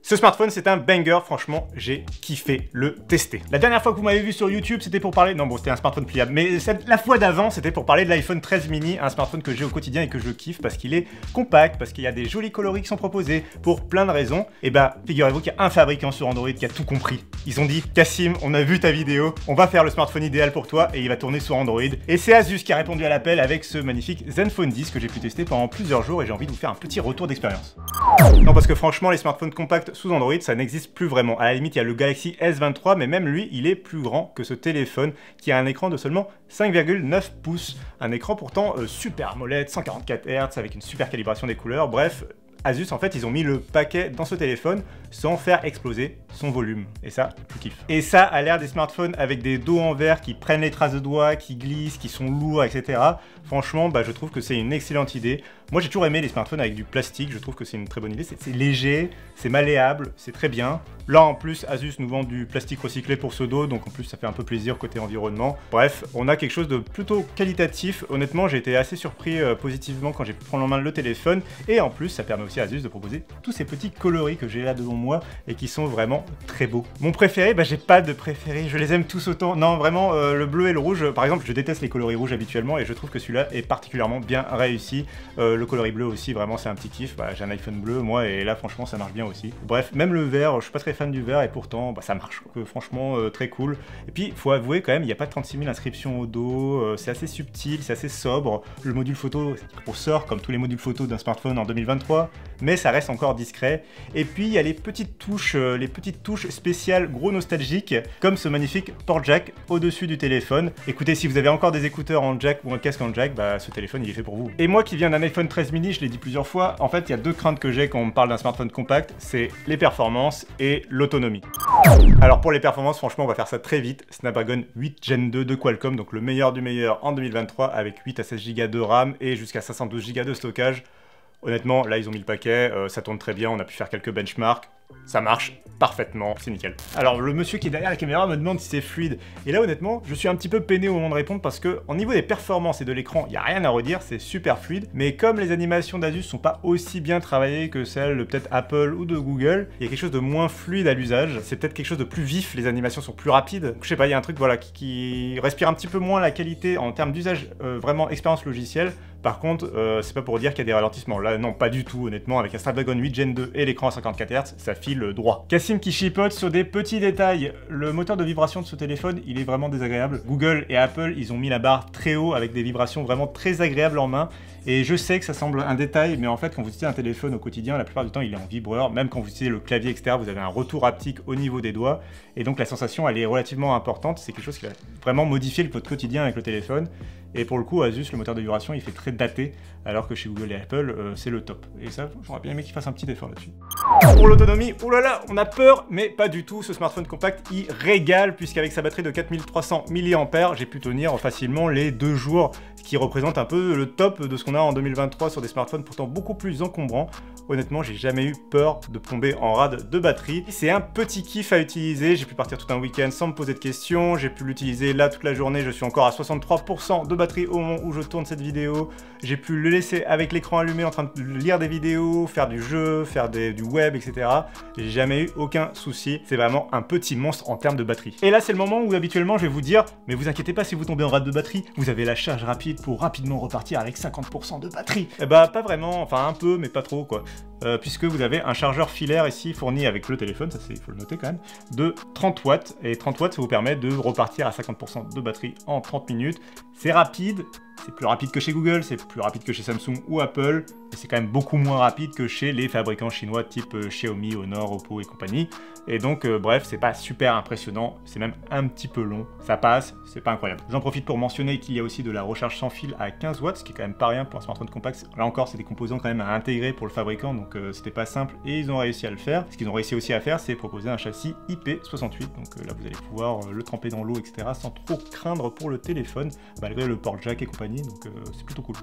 Ce smartphone, c'est un banger, franchement, j'ai kiffé le tester. La dernière fois que vous m'avez vu sur YouTube, c'était pour parler... Non, bon, c'était un smartphone pliable, mais la fois d'avant, c'était pour parler de l'iPhone 13 mini, un smartphone que j'ai au quotidien et que je kiffe parce qu'il est compact, parce qu'il y a des jolis coloris qui sont proposés, pour plein de raisons. Et bah, figurez-vous qu'il y a un fabricant sur Android qui a tout compris. Ils ont dit, Cassim, on a vu ta vidéo, on va faire le smartphone idéal pour toi et il va tourner sur Android. Et c'est Asus qui a répondu à l'appel avec ce magnifique Zenfone 10 que j'ai pu tester pendant plusieurs jours et j'ai envie de vous faire un petit retour d'expérience. Non, parce que franchement, les smartphones compacts sous Android, ça n'existe plus vraiment. À la limite, il y a le Galaxy S23, mais même lui, il est plus grand que ce téléphone qui a un écran de seulement 5,9 pouces. Un écran pourtant super AMOLED, 144 Hz, avec une super calibration des couleurs, bref... Asus, en fait, ils ont mis le paquet dans ce téléphone sans faire exploser son volume. Et ça, je kiffe. Et ça, à l'ère des smartphones avec des dos en verre qui prennent les traces de doigts, qui glissent, qui sont lourds, etc. Franchement, bah, je trouve que c'est une excellente idée. Moi, j'ai toujours aimé les smartphones avec du plastique. Je trouve que c'est une très bonne idée. C'est léger, c'est malléable, c'est très bien. Là, en plus, Asus nous vend du plastique recyclé pour ce dos. Donc, en plus, ça fait un peu plaisir côté environnement. Bref, on a quelque chose de plutôt qualitatif. Honnêtement, j'ai été assez surpris positivement quand j'ai pris en main le téléphone. Et en plus, ça permet aussi à Asus de proposer tous ces petits coloris que j'ai là devant moi et qui sont vraiment très beaux. Mon préféré, bah j'ai pas de préféré, je les aime tous autant. Non, vraiment, le bleu et le rouge, par exemple, je déteste les coloris rouges habituellement et je trouve que celui-là est particulièrement bien réussi. Le coloris bleu aussi, vraiment, c'est un petit kiff. Bah, j'ai un iPhone bleu, moi, et là, franchement, ça marche bien aussi. Bref, même le vert, je suis pas très fan du vert et pourtant, bah, ça marche. Franchement, très cool. Et puis, faut avouer quand même, il n'y a pas 36 000 inscriptions au dos, c'est assez subtil, c'est assez sobre. Le module photo ressort comme tous les modules photo d'un smartphone en 2023. Mais ça reste encore discret. Et puis il y a les petites touches spéciales gros nostalgiques, comme ce magnifique port jack au-dessus du téléphone. Écoutez, si vous avez encore des écouteurs en jack ou un casque en jack, bah ce téléphone il est fait pour vous. Et moi qui viens d'un iPhone 13 mini, je l'ai dit plusieurs fois, en fait il y a deux craintes que j'ai quand on me parle d'un smartphone compact, c'est les performances et l'autonomie. Alors pour les performances, franchement on va faire ça très vite. Snapdragon 8 Gen 2 de Qualcomm, donc le meilleur du meilleur en 2023 avec 8 à 16 Go de RAM et jusqu'à 512 Go de stockage. Honnêtement, là ils ont mis le paquet, ça tourne très bien, on a pu faire quelques benchmarks, ça marche parfaitement, c'est nickel. Alors le monsieur qui est derrière la caméra me demande si c'est fluide, et là honnêtement, je suis un petit peu peiné au moment de répondre parce que au niveau des performances et de l'écran, il n'y a rien à redire, c'est super fluide, mais comme les animations d'Asus sont pas aussi bien travaillées que celles de peut-être Apple ou de Google, il y a quelque chose de moins fluide à l'usage, c'est peut-être quelque chose de plus vif, les animations sont plus rapides, je sais pas, il y a un truc voilà qui respire un petit peu moins la qualité en termes d'usage, vraiment expérience logicielle. Par contre, c'est pas pour dire qu'il y a des ralentissements. Là, non, pas du tout, honnêtement. Avec un Snapdragon 8 Gen 2 et l'écran à 54 Hz, ça file droit. Cassim qui chipote sur des petits détails. Le moteur de vibration de ce téléphone, il est vraiment désagréable. Google et Apple, ils ont mis la barre très haut avec des vibrations vraiment très agréables en main. Et je sais que ça semble un détail, mais en fait, quand vous utilisez un téléphone au quotidien, la plupart du temps, il est en vibreur. Même quand vous utilisez le clavier, etc., vous avez un retour haptique au niveau des doigts. Et donc, la sensation, elle est relativement importante. C'est quelque chose qui va vraiment modifier votre quotidien avec le téléphone. Et pour le coup, Asus, le moteur de vibration, il fait très daté, alors que chez Google et Apple, c'est le top. Et ça, j'aurais bien aimé qu'ils fassent un petit effort là-dessus. Pour l'autonomie, oh là là, on a peur, mais pas du tout. Ce smartphone compact, il régale, puisqu'avec sa batterie de 4300 mAh, j'ai pu tenir facilement les 2 jours, ce qui représente un peu le top de ce qu'on a en 2023 sur des smartphones pourtant beaucoup plus encombrants. Honnêtement, j'ai jamais eu peur de tomber en rade de batterie. C'est un petit kiff à utiliser, j'ai pu partir tout un week-end sans me poser de questions, j'ai pu l'utiliser là toute la journée, je suis encore à 63% de batterie au moment où je tourne cette vidéo. J'ai pu le laisser avec l'écran allumé en train de lire des vidéos, faire du jeu, faire du web, etc. J'ai jamais eu aucun souci, c'est vraiment un petit monstre en termes de batterie. Et là, c'est le moment où habituellement je vais vous dire, mais vous inquiétez pas si vous tombez en rade de batterie, vous avez la charge rapide pour rapidement repartir avec 50% de batterie. Eh bah pas vraiment, enfin un peu, mais pas trop quoi. Puisque vous avez un chargeur filaire ici fourni avec le téléphone, ça il faut le noter quand même, de 30 watts. Et 30 watts, ça vous permet de repartir à 50% de batterie en 30 minutes. C'est rapide, c'est plus rapide que chez Google, c'est plus rapide que chez Samsung ou Apple, et c'est quand même beaucoup moins rapide que chez les fabricants chinois type Xiaomi, Honor, Oppo et compagnie. Et donc, bref, c'est pas super impressionnant, c'est même un petit peu long, ça passe, c'est pas incroyable. J'en profite pour mentionner qu'il y a aussi de la recharge sans fil à 15 watts, ce qui est quand même pas rien pour un smartphone compact. Là encore, c'est des composants quand même à intégrer pour le fabricant, donc c'était pas simple, et ils ont réussi à le faire. Ce qu'ils ont réussi aussi à faire, c'est proposer un châssis IP68, donc là vous allez pouvoir le tremper dans l'eau, etc., sans trop craindre pour le téléphone, malgré le port jack et compagnie, donc c'est plutôt cool.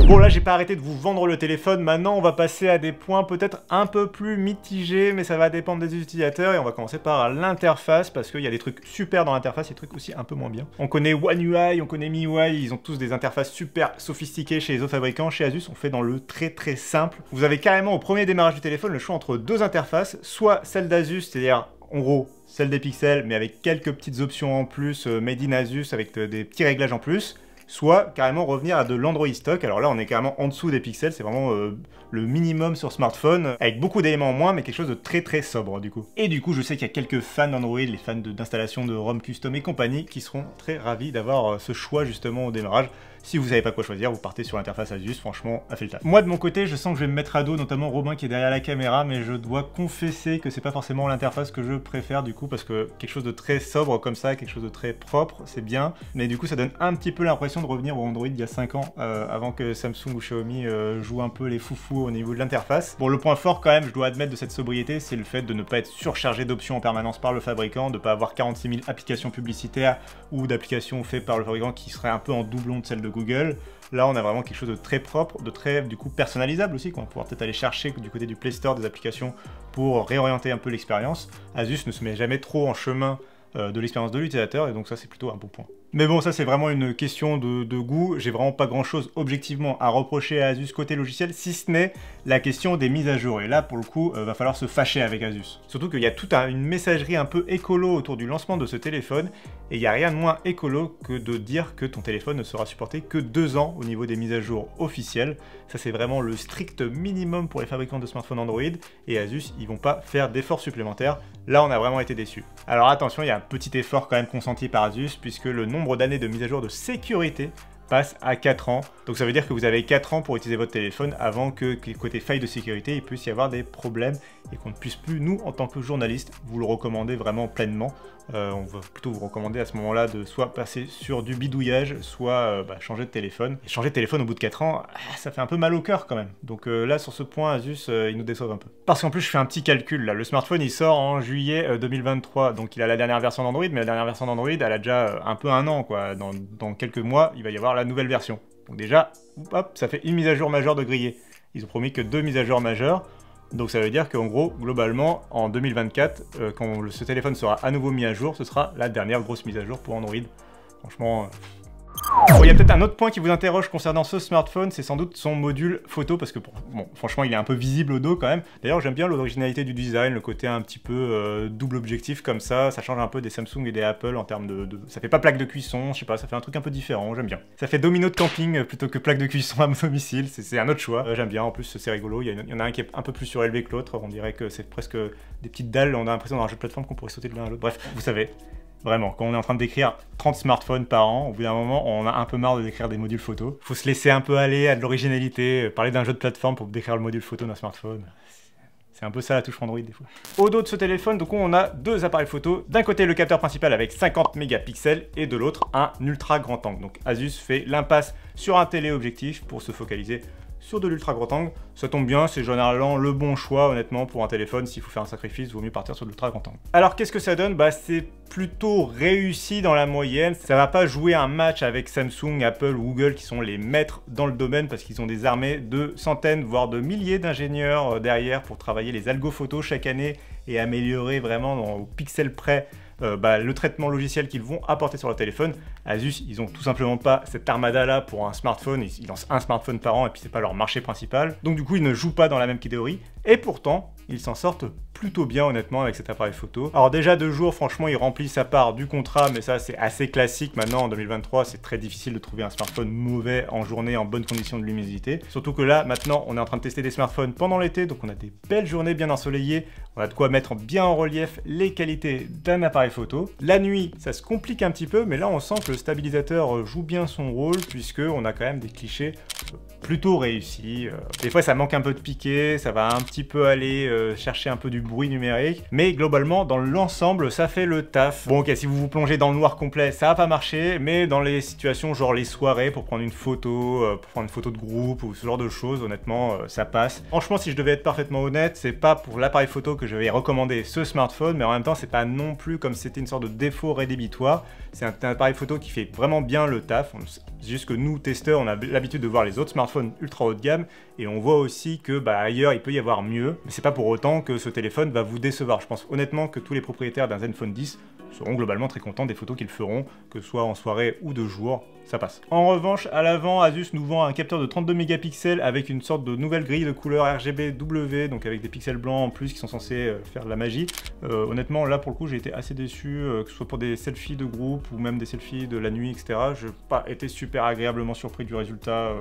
Bon, là j'ai pas arrêté de vous vendre le téléphone, maintenant on va passer à des points peut-être un peu plus mitigés, mais ça va dépendre des utilisateurs, et on va commencer par l'interface, parce qu'il y a des trucs super dans l'interface, et des trucs aussi un peu moins bien. On connaît One UI, on connaît MIUI, ils ont tous des interfaces super sophistiquées chez les autres fabricants. Chez Asus, on fait dans le très simple. Vous avez carrément vraiment au premier démarrage du téléphone le choix entre deux interfaces, soit celle d'Asus, c'est-à-dire en gros celle des Pixel mais avec quelques petites options en plus, made in Asus avec des petits réglages en plus, soit carrément revenir à de l'Android stock. Alors là on est carrément en dessous des Pixels, c'est vraiment le minimum sur smartphone, avec beaucoup d'éléments en moins mais quelque chose de très très sobre du coup. Et du coup je sais qu'il y a quelques fans d'Android, les fans d'installation de ROM custom et compagnie, qui seront très ravis d'avoir ce choix justement au démarrage. Si vous savez pas quoi choisir, vous partez sur l'interface Asus, franchement, a fait le taf. Moi de mon côté, je sens que je vais me mettre à dos, notamment Robin qui est derrière la caméra, mais je dois confesser que c'est pas forcément l'interface que je préfère du coup, parce que quelque chose de très sobre comme ça, quelque chose de très propre, c'est bien, mais du coup ça donne un petit peu l'impression de revenir au Android il y a 5 ans, avant que Samsung ou Xiaomi jouent un peu les foufous au niveau de l'interface. Bon, le point fort quand même, je dois admettre, de cette sobriété, c'est le fait de ne pas être surchargé d'options en permanence par le fabricant, de pas avoir 46 000 applications publicitaires ou d'applications faites par le fabricant qui seraient un peu en doublon de celles de Google. Là, on a vraiment quelque chose de très propre, de très, du coup, personnalisable aussi, qu'on va pouvoir peut-être aller chercher du côté du Play Store des applications pour réorienter un peu l'expérience. Asus ne se met jamais trop en chemin de l'expérience de l'utilisateur, et donc ça, c'est plutôt un bon point. Mais bon, ça c'est vraiment une question de goût, j'ai vraiment pas grand chose objectivement à reprocher à Asus côté logiciel, si ce n'est la question des mises à jour, et là pour le coup, va falloir se fâcher avec Asus. Surtout qu'il y a toute une messagerie un peu écolo autour du lancement de ce téléphone, et il n'y a rien de moins écolo que de dire que ton téléphone ne sera supporté que 2 ans au niveau des mises à jour officielles. Ça c'est vraiment le strict minimum pour les fabricants de smartphones Android, et Asus, ils vont pas faire d'efforts supplémentaires. Là on a vraiment été déçus. Alors attention, il y a un petit effort quand même consenti par Asus, puisque le nombre d'années de mise à jour de sécurité passe à 4 ans. Donc ça veut dire que vous avez 4 ans pour utiliser votre téléphone avant que côté faille de sécurité, il puisse y avoir des problèmes et qu'on ne puisse plus, nous, en tant que journalistes, vous le recommander vraiment pleinement. On va plutôt vous recommander à ce moment-là de soit passer sur du bidouillage, soit changer de téléphone. Et changer de téléphone au bout de 4 ans, ça fait un peu mal au cœur quand même. Donc là, sur ce point, Asus, ils nous déçoivent un peu. Parce qu'en plus, je fais un petit calcul là. Le smartphone, il sort en juillet 2023, donc il a la dernière version d'Android, mais la dernière version d'Android, elle a déjà un peu un an, quoi. Dans quelques mois, il va y avoir la nouvelle version. Donc déjà, hop, ça fait une mise à jour majeure de grillé. Ils ont promis que 2 mises à jour majeures. Donc ça veut dire qu'en gros, globalement, en 2024, quand ce téléphone sera à nouveau mis à jour, ce sera la dernière grosse mise à jour pour Android. Franchement... Bon, il y a peut-être un autre point qui vous interroge concernant ce smartphone, c'est sans doute son module photo, parce que bon, franchement il est un peu visible au dos quand même. D'ailleurs j'aime bien l'originalité du design, le côté un petit peu double objectif comme ça change un peu des Samsung et des Apple en termes de... Ça fait pas plaque de cuisson, je sais pas, ça fait un truc un peu différent, j'aime bien. Ça fait domino de camping plutôt que plaque de cuisson à mon domicile, c'est un autre choix, j'aime bien, en plus c'est rigolo, il y en a un qui est un peu plus surélevé que l'autre, on dirait que c'est presque des petites dalles, on a l'impression dans un jeu de plateforme qu'on pourrait sauter de l'un à l'autre, bref, vous savez. Vraiment, quand on est en train de décrire 30 smartphones par an, au bout d'un moment, on a un peu marre de décrire des modules photo. Faut se laisser un peu aller à de l'originalité, parler d'un jeu de plateforme pour décrire le module photo d'un smartphone. C'est un peu ça la touche Android des fois. Au dos de ce téléphone, donc on a 2 appareils photo. D'un côté le capteur principal avec 50 mégapixels et de l'autre un ultra grand angle. Donc Asus fait l'impasse sur un téléobjectif pour se focaliser sur de l'ultra grand angle. Ça tombe bien, c'est généralement le bon choix honnêtement pour un téléphone. S'il faut faire un sacrifice, il vaut mieux partir sur de l'ultra grand angle. Alors qu'est-ce que ça donne? C'est plutôt réussi dans la moyenne. Ça va pas jouer un match avec Samsung, Apple ou Google qui sont les maîtres dans le domaine parce qu'ils ont des armées de centaines voire de milliers d'ingénieurs derrière pour travailler les algos photos chaque année et améliorer vraiment au pixel près le traitement logiciel qu'ils vont apporter sur le téléphone. Asus, ils ont tout simplement pas cette armada là pour un smartphone, ils lancent un smartphone par an et puis c'est pas leur marché principal. Donc du coup, ils ne jouent pas dans la même catégorie et pourtant, ils s'en sortent plutôt bien honnêtement avec cet appareil photo. Alors déjà 2 jours, franchement, il remplit sa part du contrat, mais ça c'est assez classique maintenant en 2023, c'est très difficile de trouver un smartphone mauvais en journée en bonnes conditions de luminosité. Surtout que là, maintenant, on est en train de tester des smartphones pendant l'été, donc on a des belles journées bien ensoleillées, on a de quoi mettre bien en relief les qualités d'un appareil photo. La nuit, ça se complique un petit peu, mais là on sent que le stabilisateur joue bien son rôle, puisque on a quand même des clichés plutôt réussis. Des fois ça manque un peu de piqué, ça va un petit peu aller chercher un peu du bruit numérique, mais globalement dans l'ensemble ça fait le taf. Bon ok, si vous vous plongez dans le noir complet ça va pas marcher, mais dans les situations genre les soirées pour prendre une photo, de groupe ou ce genre de choses, honnêtement ça passe. Franchement, si je devais être parfaitement honnête, c'est pas pour l'appareil photo que je vais recommander ce smartphone, mais en même temps c'est pas non plus comme si c'était une sorte de défaut rédhibitoire. C'est un appareil photo qui fait vraiment bien le taf. C'est juste que nous, testeurs, on a l'habitude de voir les autres smartphones ultra haut de gamme et on voit aussi que ailleurs il peut y avoir mieux, mais c'est pas pour autant que ce téléphone va vous décevoir. Je pense honnêtement que tous les propriétaires d'un Zenfone 10 seront globalement très contents des photos qu'ils feront, que ce soit en soirée ou de jour, ça passe. En revanche, à l'avant, Asus nous vend un capteur de 32 mégapixels avec une sorte de nouvelle grille de couleur RGB-W, donc avec des pixels blancs en plus qui sont censés faire de la magie. Honnêtement, là pour le coup, j'ai été assez déçu, que ce soit pour des selfies de groupe ou même des selfies de la nuit, etc. Je n'ai pas été super agréablement surpris du résultat.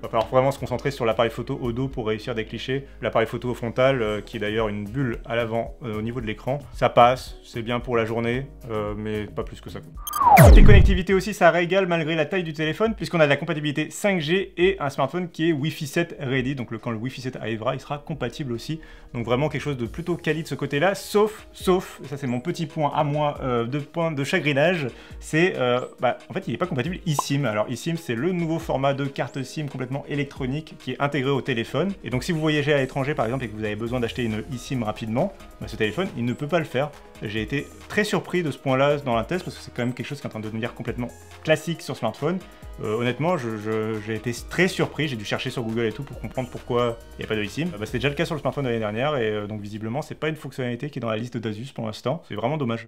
Va falloir vraiment se concentrer sur l'appareil photo au dos pour réussir des clichés. L'appareil photo au frontal, qui est d'ailleurs une bulle à l'avant au niveau de l'écran, ça passe, c'est bien pour la journée, mais pas plus que ça. Côté connectivité aussi, ça régale malgré la taille du téléphone, puisqu'on a de la compatibilité 5G et un smartphone qui est Wi-Fi 7 ready, donc quand le Wi-Fi 7 arrivera, il sera compatible aussi. Donc vraiment quelque chose de plutôt quali de ce côté-là, sauf, ça c'est mon petit point à moi de chagrinage, c'est, en fait il n'est pas compatible eSIM. Alors eSIM c'est le nouveau format de carte SIM complètement électronique qui est intégré au téléphone, et donc si vous voyagez à l'étranger par exemple et que vous avez besoin d'acheter une eSIM rapidement, ce téléphone il ne peut pas le faire. J'ai été très surpris de ce point-là dans la test parce que c'est quand même quelque chose qui est en train de devenir complètement classique sur smartphone. Honnêtement, j'ai été très surpris, j'ai dû chercher sur Google et tout pour comprendre pourquoi il n'y a pas de eSIM. C'était déjà le cas sur le smartphone de l'année dernière et donc visiblement c'est pas une fonctionnalité qui est dans la liste d'Asus pour l'instant, c'est vraiment dommage.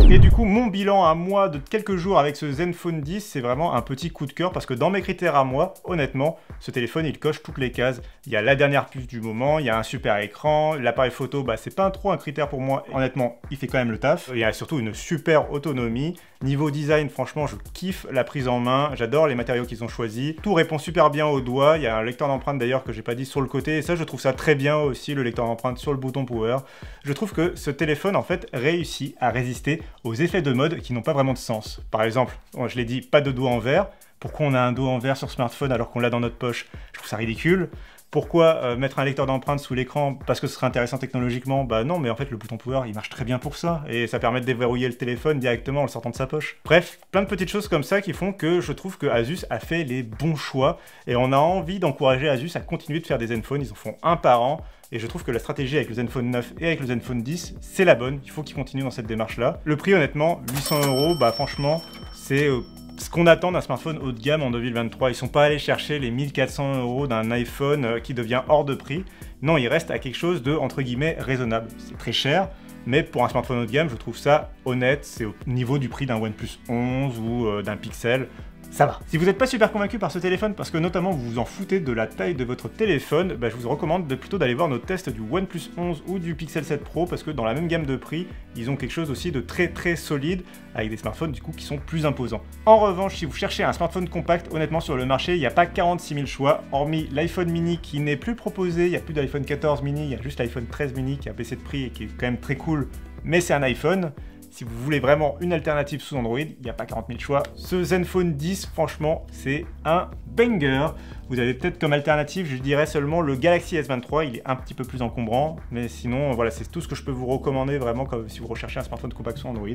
Et du coup mon bilan à moi de quelques jours avec ce Zenfone 10, c'est vraiment un petit coup de cœur parce que dans mes critères à moi, honnêtement, ce téléphone il coche toutes les cases. Il y a la dernière puce du moment, il y a un super écran, l'appareil photo, c'est pas trop un critère pour moi, honnêtement il fait quand même le taf. Il y a surtout une super autonomie. Niveau design, franchement, je kiffe la prise en main. J'adore les matériaux qu'ils ont choisis. Tout répond super bien au doigt. Il y a un lecteur d'empreintes d'ailleurs que j'ai pas dit sur le côté. Et ça, je trouve ça très bien aussi, le lecteur d'empreintes sur le bouton Power. Je trouve que ce téléphone, en fait, réussit à résister aux effets de mode qui n'ont pas vraiment de sens. Par exemple, je l'ai dit, pas de dos en verre. Pourquoi on a un dos en verre sur smartphone alors qu'on l'a dans notre poche? Je trouve ça ridicule. Pourquoi mettre un lecteur d'empreintes sous l'écran parce que ce serait intéressant technologiquement? Non, mais en fait le bouton Power il marche très bien pour ça et ça permet de déverrouiller le téléphone directement en le sortant de sa poche. Bref, plein de petites choses comme ça qui font que je trouve que Asus a fait les bons choix et on a envie d'encourager Asus à continuer de faire des Zenfone. Ils en font un par an et je trouve que la stratégie avec le Zenfone 9 et avec le Zenfone 10 c'est la bonne. Il faut qu'ils continuent dans cette démarche là. Le prix honnêtement 800 €, franchement c'est ce qu'on attend d'un smartphone haut de gamme en 2023. Ils sont pas allés chercher les 1400 € d'un iPhone qui devient hors de prix. Non, ils restent à quelque chose de, entre guillemets, raisonnable. C'est très cher, mais pour un smartphone haut de gamme, je trouve ça honnête. C'est au niveau du prix d'un OnePlus 11 ou d'un Pixel. Ça va. Si vous n'êtes pas super convaincu par ce téléphone, parce que notamment vous vous en foutez de la taille de votre téléphone, je vous recommande plutôt d'aller voir nos tests du OnePlus 11 ou du Pixel 7 Pro, parce que dans la même gamme de prix, ils ont quelque chose aussi de très très solide, avec des smartphones du coup qui sont plus imposants. En revanche, si vous cherchez un smartphone compact, honnêtement sur le marché, il n'y a pas 46 000 choix, hormis l'iPhone mini qui n'est plus proposé, il n'y a plus d'iPhone 14 mini, il y a juste l'iPhone 13 mini qui a baissé de prix et qui est quand même très cool, mais c'est un iPhone. Si vous voulez vraiment une alternative sous Android, il n'y a pas 40 000 choix. Ce Zenfone 10, franchement, c'est un banger. Vous avez peut-être comme alternative, je dirais seulement le Galaxy S23. Il est un petit peu plus encombrant, mais sinon, voilà, c'est tout ce que je peux vous recommander vraiment si vous recherchez un smartphone compact sous Android.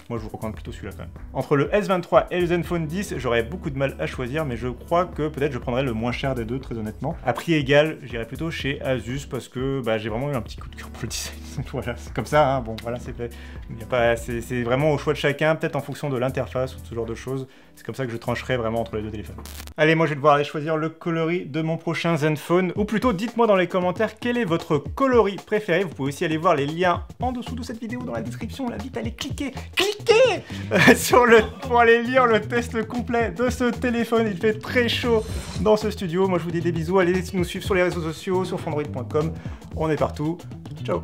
Moi, je vous recommande plutôt celui-là quand même. Entre le S23 et le Zenfone 10, j'aurais beaucoup de mal à choisir, mais je crois que peut-être je prendrais le moins cher des deux, très honnêtement. À prix égal, j'irais plutôt chez Asus parce que j'ai vraiment eu un petit coup de cœur pour le design. Voilà, c'est comme ça, hein. Bon, voilà, c'est fait. C'est vraiment au choix de chacun, peut-être en fonction de l'interface ou de ce genre de choses. C'est comme ça que je trancherai vraiment entre les deux téléphones. Allez, moi, je vais devoir aller choisir le coloris de mon prochain Zenfone. Ou plutôt, dites-moi dans les commentaires quel est votre coloris préféré. Vous pouvez aussi aller voir les liens en dessous de cette vidéo dans la description. Là, vite, allez cliquer pour aller lire le test complet de ce téléphone. Il fait très chaud dans ce studio. Moi, je vous dis des bisous. Allez nous suivre sur les réseaux sociaux, sur fondroid.com. On est partout. Ciao.